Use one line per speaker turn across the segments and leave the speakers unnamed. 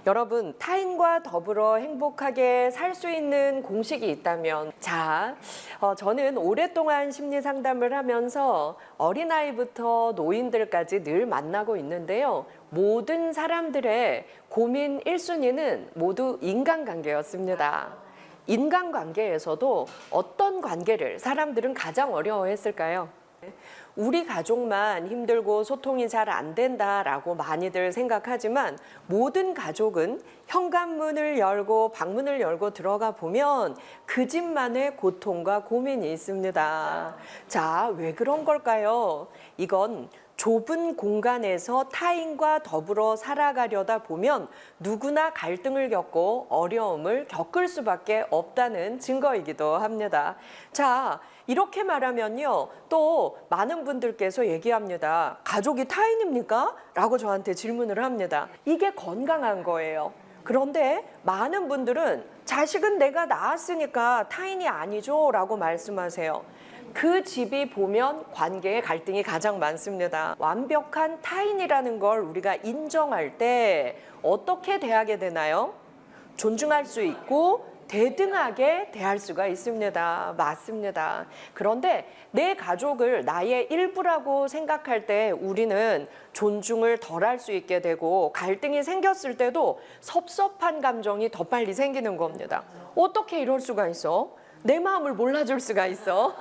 여러분, 타인과 더불어 행복하게 살 수 있는 공식이 있다면, 저는 오랫동안 심리 상담을 하면서 어린아이부터 노인들까지 늘 만나고 있는데요. 모든 사람들의 고민 1순위는 모두 인간관계였습니다. 인간관계에서도 어떤 관계를 사람들은 가장 어려워했을까요? 우리 가족만 힘들고 소통이 잘 안 된다라고 많이들 생각하지만 모든 가족은 현관문을 열고 방문을 열고 들어가 보면 그 집만의 고통과 고민이 있습니다. 자, 왜 그런 걸까요? 이건 좁은 공간에서 타인과 더불어 살아가려다 보면 누구나 갈등을 겪고 어려움을 겪을 수밖에 없다는 증거이기도 합니다. 자, 이렇게 말하면요, 또 많은 분들께서 얘기합니다. 가족이 타인입니까? 라고 저한테 질문을 합니다. 이게 건강한 거예요. 그런데 많은 분들은 자식은 내가 낳았으니까 타인이 아니죠 라고 말씀하세요. 그 집이 보면 관계의 갈등이 가장 많습니다. 완벽한 타인이라는 걸 우리가 인정할 때 어떻게 대하게 되나요? 존중할 수 있고 대등하게 대할 수가 있습니다. 맞습니다. 그런데 내 가족을 나의 일부라고 생각할 때 우리는 존중을 덜 할 수 있게 되고 갈등이 생겼을 때도 섭섭한 감정이 더 빨리 생기는 겁니다. 어떻게 이럴 수가 있어? 내 마음을 몰라줄 수가 있어.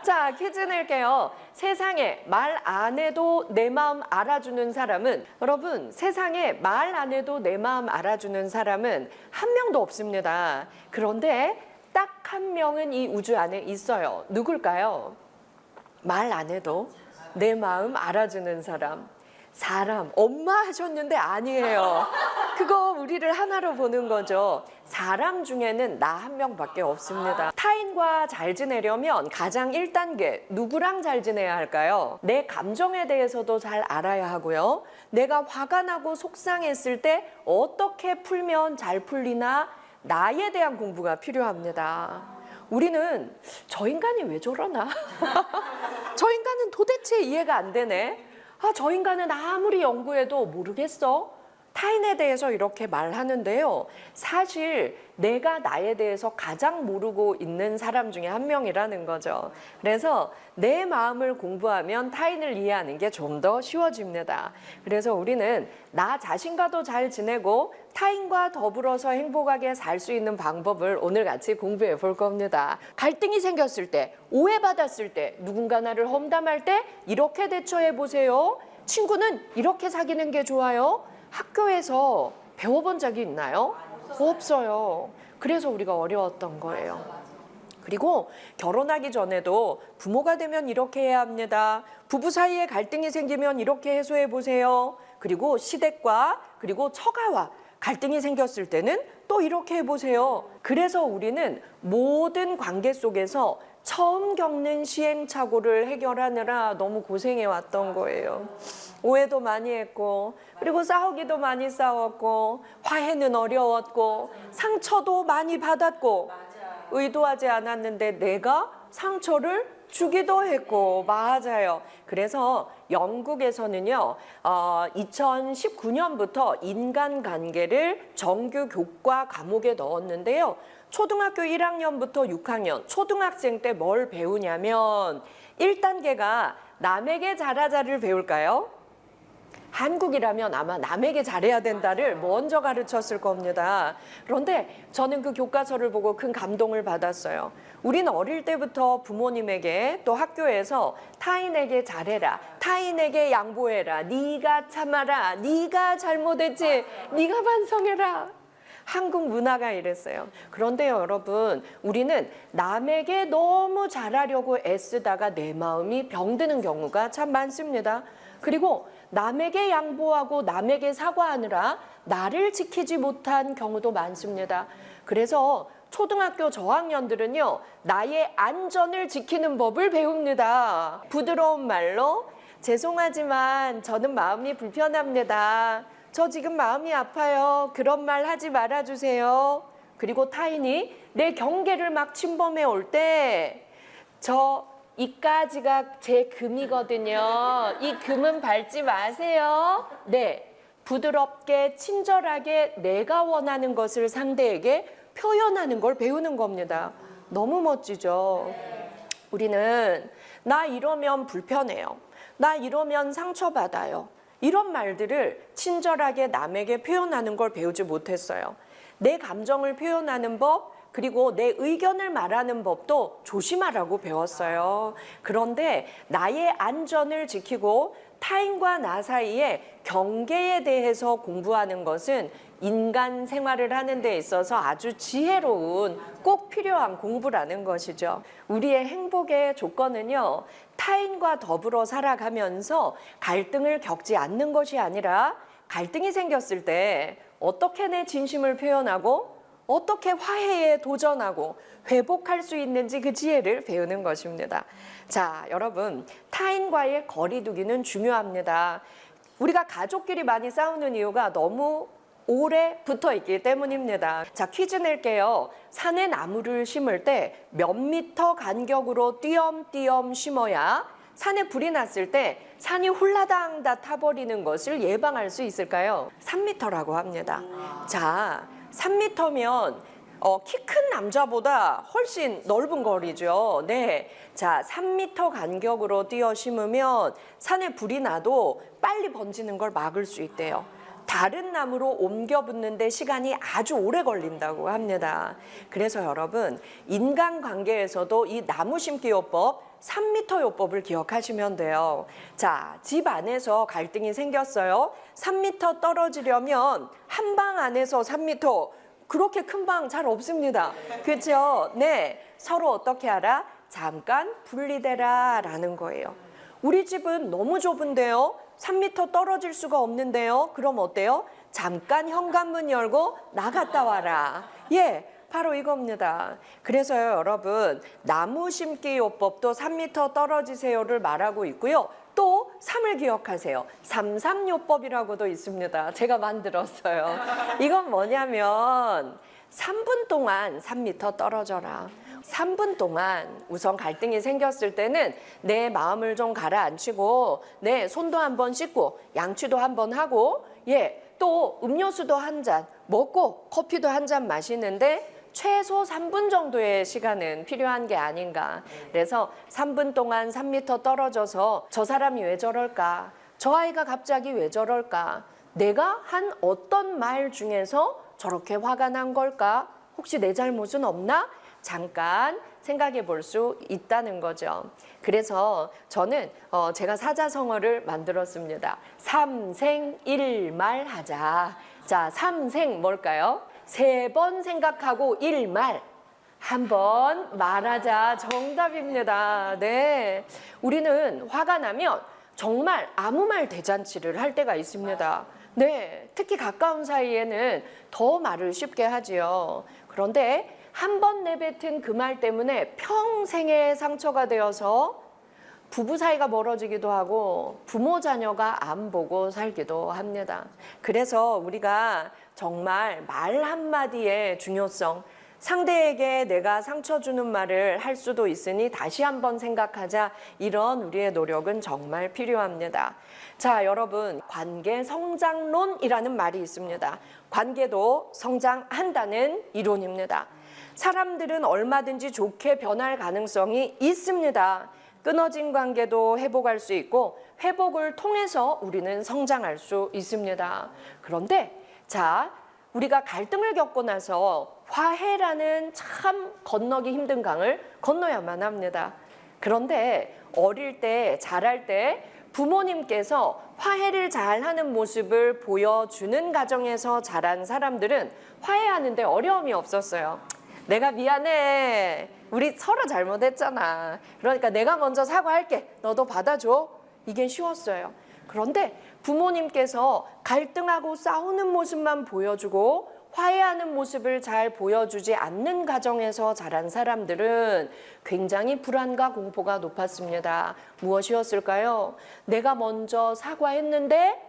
자, 퀴즈 낼게요. 세상에 말 안 해도 내 마음 알아주는 사람은, 여러분, 세상에 말 안 해도 내 마음 알아주는 사람은 한 명도 없습니다. 그런데 딱 한 명은 이 우주 안에 있어요. 누굴까요? 말 안 해도 내 마음 알아주는 사람. 엄마 하셨는데 아니에요. 그거 우리를 하나로 보는 거죠. 사람 중에는 나 한 명밖에 없습니다. 타인과 잘 지내려면 가장 1단계 누구랑 잘 지내야 할까요? 내 감정에 대해서도 잘 알아야 하고요. 내가 화가 나고 속상했을 때 어떻게 풀면 잘 풀리나 나에 대한 공부가 필요합니다. 우리는 저 인간이 왜 저러나? 저 인간은 도대체 이해가 안 되네. 저 인간은 아무리 연구해도 모르겠어. 타인에 대해서 이렇게 말하는데요. 사실 내가 나에 대해서 가장 모르고 있는 사람 중에 한 명이라는 거죠. 그래서 내 마음을 공부하면 타인을 이해하는 게 좀 더 쉬워집니다. 그래서 우리는 나 자신과도 잘 지내고 타인과 더불어서 행복하게 살 수 있는 방법을 오늘 같이 공부해 볼 겁니다. 갈등이 생겼을 때, 오해받았을 때, 누군가 나를 험담할 때 이렇게 대처해 보세요. 친구는 이렇게 사귀는 게 좋아요. 학교에서 배워본 적이 있나요? 없어요. 그래서 우리가 어려웠던 거예요. 그리고 결혼하기 전에도 부모가 되면 이렇게 해야 합니다. 부부 사이에 갈등이 생기면 이렇게 해소해 보세요. 그리고 시댁과 그리고 처가와 갈등이 생겼을 때는 또 이렇게 해보세요. 그래서 우리는 모든 관계 속에서 처음 겪는 시행착오를 해결하느라 너무 고생해왔던 거예요. 오해도 많이 했고, 그리고 싸우기도 많이 싸웠고, 화해는 어려웠고, 상처도 많이 받았고, 의도하지 않았는데 내가 상처를 주기도 했고. 맞아요. 그래서 영국에서는요, 2019년부터 인간관계를 정규 교과 과목에 넣었는데요. 초등학교 1학년부터 6학년, 초등학생 때 뭘 배우냐면 1단계가 남에게 잘하자를 배울까요? 한국이라면 아마 남에게 잘해야 된다를 먼저 가르쳤을 겁니다. 그런데 저는 그 교과서를 보고 큰 감동을 받았어요. 우리는 어릴 때부터 부모님에게 또 학교에서 타인에게 잘해라, 타인에게 양보해라, 네가 참아라, 네가 잘못했지, 네가 반성해라. 한국 문화가 이랬어요. 그런데요, 여러분, 우리는 남에게 너무 잘하려고 애쓰다가 내 마음이 병드는 경우가 참 많습니다. 그리고 남에게 양보하고 남에게 사과하느라 나를 지키지 못한 경우도 많습니다. 그래서 초등학교 저학년들은요, 나의 안전을 지키는 법을 배웁니다. 부드러운 말로 죄송하지만 저는 마음이 불편합니다. 저 지금 마음이 아파요. 그런 말 하지 말아주세요. 그리고 타인이 내 경계를 막 침범해 올 때 이까지가 제 금이거든요. 이 금은 밟지 마세요. 네, 부드럽게 친절하게 내가 원하는 것을 상대에게 표현하는 걸 배우는 겁니다. 너무 멋지죠? 우리는 나 이러면 불편해요. 나 이러면 상처받아요. 이런 말들을 친절하게 남에게 표현하는 걸 배우지 못했어요. 내 감정을 표현하는 법, 그리고 내 의견을 말하는 법도 조심하라고 배웠어요. 그런데 나의 안전을 지키고 타인과 나 사이의 경계에 대해서 공부하는 것은 인간 생활을 하는 데 있어서 아주 지혜로운 꼭 필요한 공부라는 것이죠. 우리의 행복의 조건은요, 타인과 더불어 살아가면서 갈등을 겪지 않는 것이 아니라 갈등이 생겼을 때 어떻게 내 진심을 표현하고 어떻게 화해에 도전하고 회복할 수 있는지 그 지혜를 배우는 것입니다. 자, 여러분, 타인과의 거리 두기는 중요합니다. 우리가 가족끼리 많이 싸우는 이유가 너무 오래 붙어 있기 때문입니다. 자, 퀴즈 낼게요. 산에 나무를 심을 때 몇 미터 간격으로 띄엄띄엄 심어야 산에 불이 났을 때 산이 홀라당 다 타버리는 것을 예방할 수 있을까요? 3미터라고 합니다. 자, 3미터면 키 큰 남자보다 훨씬 넓은 거리죠. 네. 자, 3미터 간격으로 띄어 심으면 산에 불이 나도 빨리 번지는 걸 막을 수 있대요. 다른 나무로 옮겨 붙는데 시간이 아주 오래 걸린다고 합니다. 그래서 여러분, 인간관계에서도 이 나무 심기 요법, 3미터 요법을 기억하시면 돼요. 자, 집 안에서 갈등이 생겼어요. 3미터 떨어지려면 한 방 안에서 3미터, 그렇게 큰 방 잘 없습니다. 그렇죠? 네, 서로 어떻게 하라? 잠깐 분리되라 라는 거예요. 우리 집은 너무 좁은데요. 3미터 떨어질 수가 없는데요. 그럼 어때요? 잠깐 현관문 열고 나갔다 와라. 예, 바로 이겁니다. 그래서요, 여러분, 나무 심기 요법도 3미터 떨어지세요를 말하고 있고요. 또 3을 기억하세요. 33요법이라고도 있습니다. 제가 만들었어요. 이건 뭐냐면 3분 동안 3미터 떨어져라. 3분 동안 우선 갈등이 생겼을 때는 내 마음을 좀 가라앉히고 내 손도 한번 씻고 양치도 한번 하고 또 음료수도 한 잔 먹고 커피도 한 잔 마시는데 최소 3분 정도의 시간은 필요한 게 아닌가. 그래서 3분 동안 3미터 떨어져서 저 사람이 왜 저럴까? 저 아이가 갑자기 왜 저럴까? 내가 한 어떤 말 중에서 저렇게 화가 난 걸까? 혹시 내 잘못은 없나? 잠깐 생각해 볼 수 있다는 거죠. 그래서 저는 제가 사자성어를 만들었습니다. 삼생일말하자. 자, 삼생 뭘까요? 3번 생각하고 1말. 한 번 말하자. 정답입니다. 네. 우리는 화가 나면 정말 아무 말 대잔치를 할 때가 있습니다. 네. 특히 가까운 사이에는 더 말을 쉽게 하지요. 그런데 한 번 내뱉은 그 말 때문에 평생의 상처가 되어서 부부 사이가 멀어지기도 하고 부모 자녀가 안 보고 살기도 합니다. 그래서 우리가 정말 말 한마디의 중요성, 상대에게 내가 상처 주는 말을 할 수도 있으니 다시 한번 생각하자. 이런 우리의 노력은 정말 필요합니다. 자, 여러분, 관계 성장론이라는 말이 있습니다. 관계도 성장한다는 이론입니다. 사람들은 얼마든지 좋게 변할 가능성이 있습니다. 끊어진 관계도 회복할 수 있고 회복을 통해서 우리는 성장할 수 있습니다. 그런데 자, 우리가 갈등을 겪고 나서 화해라는 참 건너기 힘든 강을 건너야만 합니다. 그런데 어릴 때, 자랄 때 부모님께서 화해를 잘하는 모습을 보여주는 가정에서 자란 사람들은 화해하는데 어려움이 없었어요. 내가 미안해. 우리 서로 잘못했잖아. 그러니까 내가 먼저 사과할게. 너도 받아줘. 이게 쉬웠어요. 그런데 부모님께서 갈등하고 싸우는 모습만 보여주고 화해하는 모습을 잘 보여주지 않는 가정에서 자란 사람들은 굉장히 불안과 공포가 높았습니다. 무엇이었을까요? 내가 먼저 사과했는데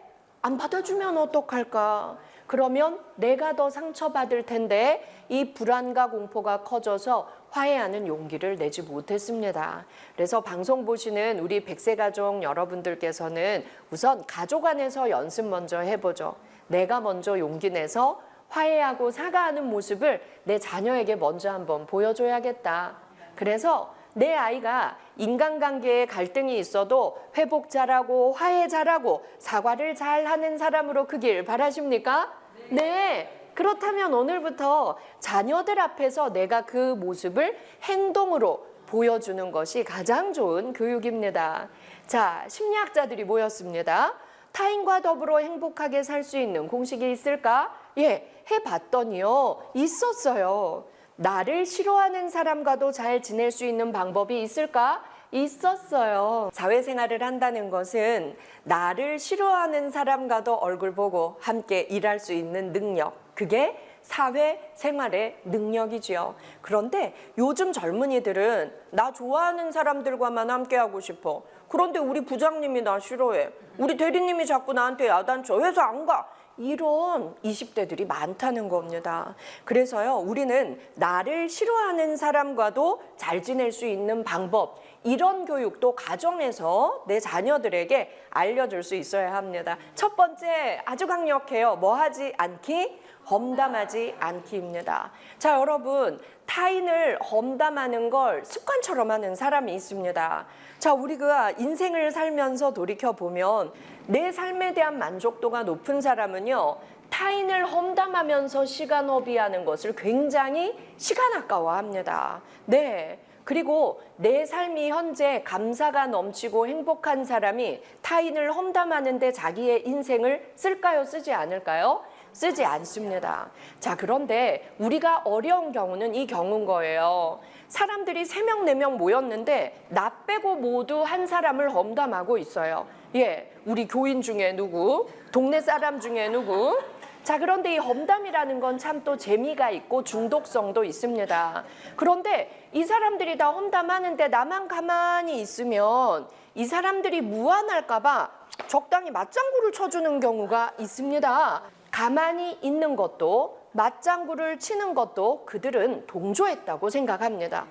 안 받아주면 어떡할까? 그러면 내가 더 상처받을 텐데 이 불안과 공포가 커져서 화해하는 용기를 내지 못했습니다. 그래서 방송 보시는 우리 100세 가족 여러분들께서는 우선 가족 안에서 연습 먼저 해보죠. 내가 먼저 용기 내서 화해하고 사과하는 모습을 내 자녀에게 먼저 한번 보여줘야겠다. 그래서 내 아이가 인간관계에 갈등이 있어도 회복 잘하고 화해 잘하고 사과를 잘하는 사람으로 크길 바라십니까? 네. 그렇다면 오늘부터 자녀들 앞에서 내가 그 모습을 행동으로 보여주는 것이 가장 좋은 교육입니다. 자, 심리학자들이 모였습니다. 타인과 더불어 행복하게 살 수 있는 공식이 있을까? 예, 해봤더니요, 있었어요. 나를 싫어하는 사람과도 잘 지낼 수 있는 방법이 있을까? 있었어요. 사회생활을 한다는 것은 나를 싫어하는 사람과도 얼굴 보고 함께 일할 수 있는 능력, 그게 사회생활의 능력이지요. 그런데 요즘 젊은이들은 나 좋아하는 사람들과만 함께하고 싶어. 그런데 우리 부장님이 나 싫어해. 우리 대리님이 자꾸 나한테 야단쳐. 회사 안 가. 이런 20대들이 많다는 겁니다. 그래서요, 우리는 나를 싫어하는 사람과도 잘 지낼 수 있는 방법, 이런 교육도 가정에서 내 자녀들에게 알려줄 수 있어야 합니다. 첫 번째, 아주 강력해요. 뭐 하지 않기? 험담하지 않기입니다. 자, 여러분, 타인을 험담하는 걸 습관처럼 하는 사람이 있습니다. 자, 우리가 인생을 살면서 돌이켜보면 내 삶에 대한 만족도가 높은 사람은요, 타인을 험담하면서 시간 허비하는 것을 굉장히 시간 아까워합니다. 네. 그리고 내 삶이 현재 감사가 넘치고 행복한 사람이 타인을 험담하는데 자기의 인생을 쓸까요? 쓰지 않을까요? 쓰지 않습니다. 자, 그런데 우리가 어려운 경우는 이 경우인 거예요. 사람들이 3명, 4명 모였는데 나 빼고 모두 한 사람을 험담하고 있어요. 예, 우리 교인 중에 누구, 동네 사람 중에 누구. 자, 그런데 이 험담이라는 건 참 또 재미가 있고 중독성도 있습니다. 그런데 이 사람들이 다 험담하는데 나만 가만히 있으면 이 사람들이 무안할까 봐 적당히 맞장구를 쳐주는 경우가 있습니다. 가만히 있는 것도 맞장구를 치는 것도 그들은 동조했다고 생각합니다.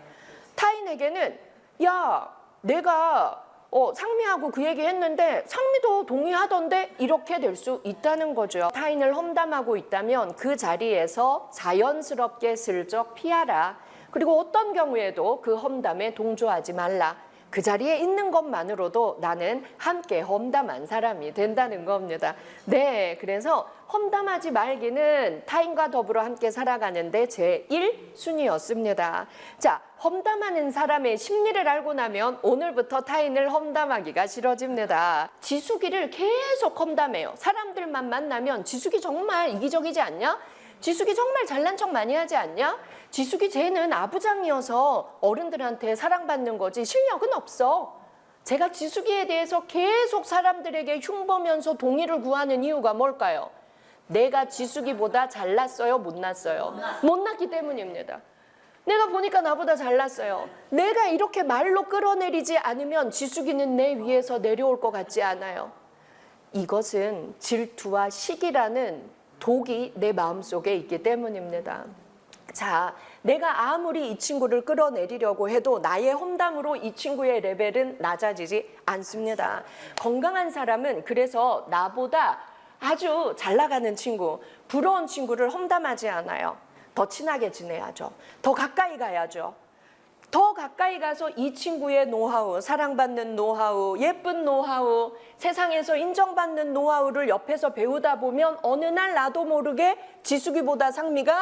타인에게는 야, 내가 상미하고 그 얘기 했는데 상미도 동의하던데, 이렇게 될 수 있다는 거죠. 타인을 험담하고 있다면 그 자리에서 자연스럽게 슬쩍 피하라. 그리고 어떤 경우에도 그 험담에 동조하지 말라. 그 자리에 있는 것만으로도 나는 함께 험담한 사람이 된다는 겁니다. 네, 그래서 험담하지 말기는 타인과 더불어 함께 살아가는데 제1순위였습니다. 자, 험담하는 사람의 심리를 알고 나면 오늘부터 타인을 험담하기가 싫어집니다. 지숙이를 계속 험담해요. 사람들만 만나면 지숙이 정말 이기적이지 않냐? 지숙이 정말 잘난 척 많이 하지 않냐? 지숙이 쟤는 아부장이어서 어른들한테 사랑받는 거지 실력은 없어. 제가 지숙이에 대해서 계속 사람들에게 흉보면서 동의를 구하는 이유가 뭘까요? 내가 지숙이보다 잘났어요? 못났어요? 못났기 때문입니다. 내가 보니까 나보다 잘났어요. 내가 이렇게 말로 끌어내리지 않으면 지숙이는 내 위에서 내려올 것 같지 않아요. 이것은 질투와 시기라는 독이 내 마음속에 있기 때문입니다. 자, 내가 아무리 이 친구를 끌어내리려고 해도 나의 험담으로 이 친구의 레벨은 낮아지지 않습니다. 건강한 사람은 그래서 나보다 아주 잘 나가는 친구, 부러운 친구를 험담하지 않아요. 더 친하게 지내야죠. 더 가까이 가야죠. 더 가까이 가서 이 친구의 노하우, 사랑받는 노하우, 예쁜 노하우, 세상에서 인정받는 노하우를 옆에서 배우다 보면 어느 날 나도 모르게 지숙이보다 상미가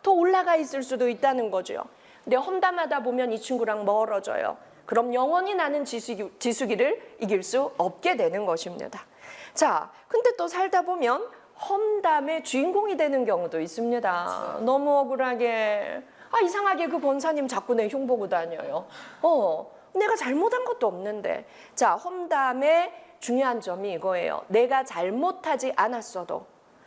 더 올라가 있을 수도 있다는 거죠. 근데 험담하다 보면 이 친구랑 멀어져요. 그럼 영원히 나는 지숙이를 이길 수 없게 되는 것입니다. 자, 근데 또 살다 보면 험담의 주인공이 되는 경우도 있습니다. 너무 억울하게. 이상하게 그 권사님 자꾸 내 흉보고 다녀요. 내가 잘못한 것도 없는데. 자, 험담의 중요한 점이 이거예요. 내가 잘못하지 않았어도,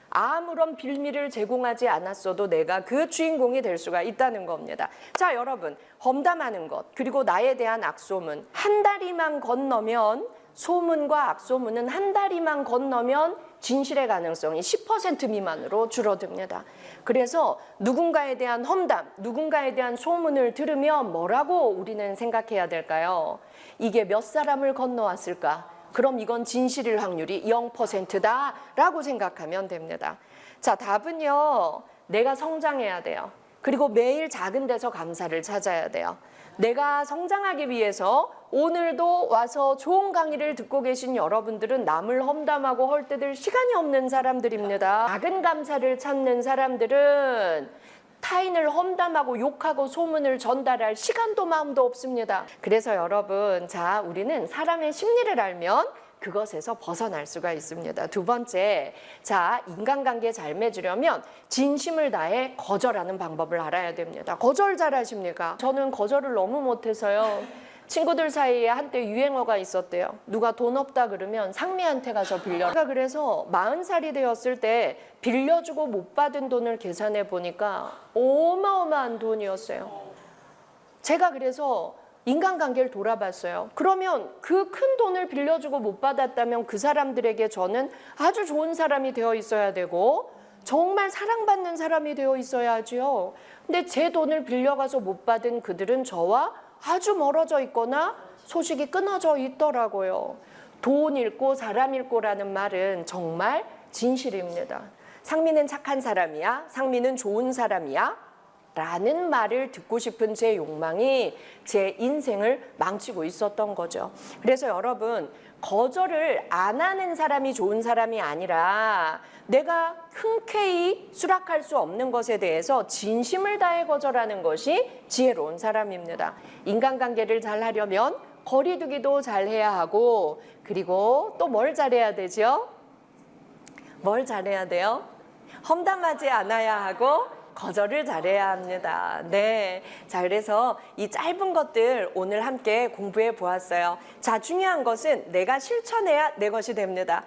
아무런 빌미를 제공하지 않았어도 내가 그 주인공이 될 수가 있다는 겁니다. 자, 여러분, 험담하는 것, 그리고 나에 대한 악소문, 한 다리만 건너면, 소문과 악소문은 한 다리만 건너면
진실의 가능성이 10% 미만으로 줄어듭니다. 그래서 누군가에 대한 험담, 누군가에 대한 소문을 들으면 뭐라고 우리는 생각해야 될까요? 이게 몇 사람을 건너왔을까? 그럼 이건 진실일 확률이 0%다라고 생각하면 됩니다. 자, 답은요. 내가 성장해야 돼요. 그리고 매일 작은 데서 감사를 찾아야 돼요. 내가 성장하기 위해서 오늘도 와서 좋은 강의를 듣고 계신 여러분들은 남을 험담하고 헐뜯을 시간이 없는 사람들입니다. 작은 감사를 찾는 사람들은 타인을 험담하고 욕하고 소문을 전달할 시간도 마음도 없습니다. 그래서 여러분, 자, 우리는 사람의 심리를 알면 그것에서 벗어날 수가 있습니다. 두 번째, 자, 인간관계 잘 맺으려면 진심을 다해 거절하는 방법을 알아야 됩니다. 거절 잘하십니까? 저는 거절을 너무 못해서요. 친구들 사이에 한때 유행어가 있었대요. 누가 돈 없다 그러면 상미한테 가서 빌려. 제가 그래서 40살이 되었을 때 빌려주고 못 받은 돈을 계산해 보니까 어마어마한 돈이었어요. 제가 그래서 인간관계를 돌아봤어요. 그러면 그 큰 돈을 빌려주고 못 받았다면 그 사람들에게 저는 아주 좋은 사람이 되어 있어야 되고 정말 사랑받는 사람이 되어 있어야지요. 근데 제 돈을 빌려가서 못 받은 그들은 저와 아주 멀어져 있거나 소식이 끊어져 있더라고요. 돈 잃고 사람 잃고라는 말은 정말 진실입니다. 상민은 착한 사람이야? 상민은 좋은 사람이야? 라는 말을 듣고 싶은 제 욕망이 제 인생을 망치고 있었던 거죠. 그래서 여러분, 거절을 안 하는 사람이 좋은 사람이 아니라 내가 흔쾌히 수락할 수 없는 것에 대해서 진심을 다해 거절하는 것이 지혜로운 사람입니다. 인간관계를 잘 하려면 거리두기도 잘 해야 하고, 그리고 또 뭘 잘해야 되죠? 뭘 잘해야 돼요? 험담하지 않아야 하고 거절을 잘해야 합니다. 네. 자, 그래서 이 짧은 것들 오늘 함께 공부해 보았어요. 자, 중요한 것은 내가 실천해야 내 것이 됩니다.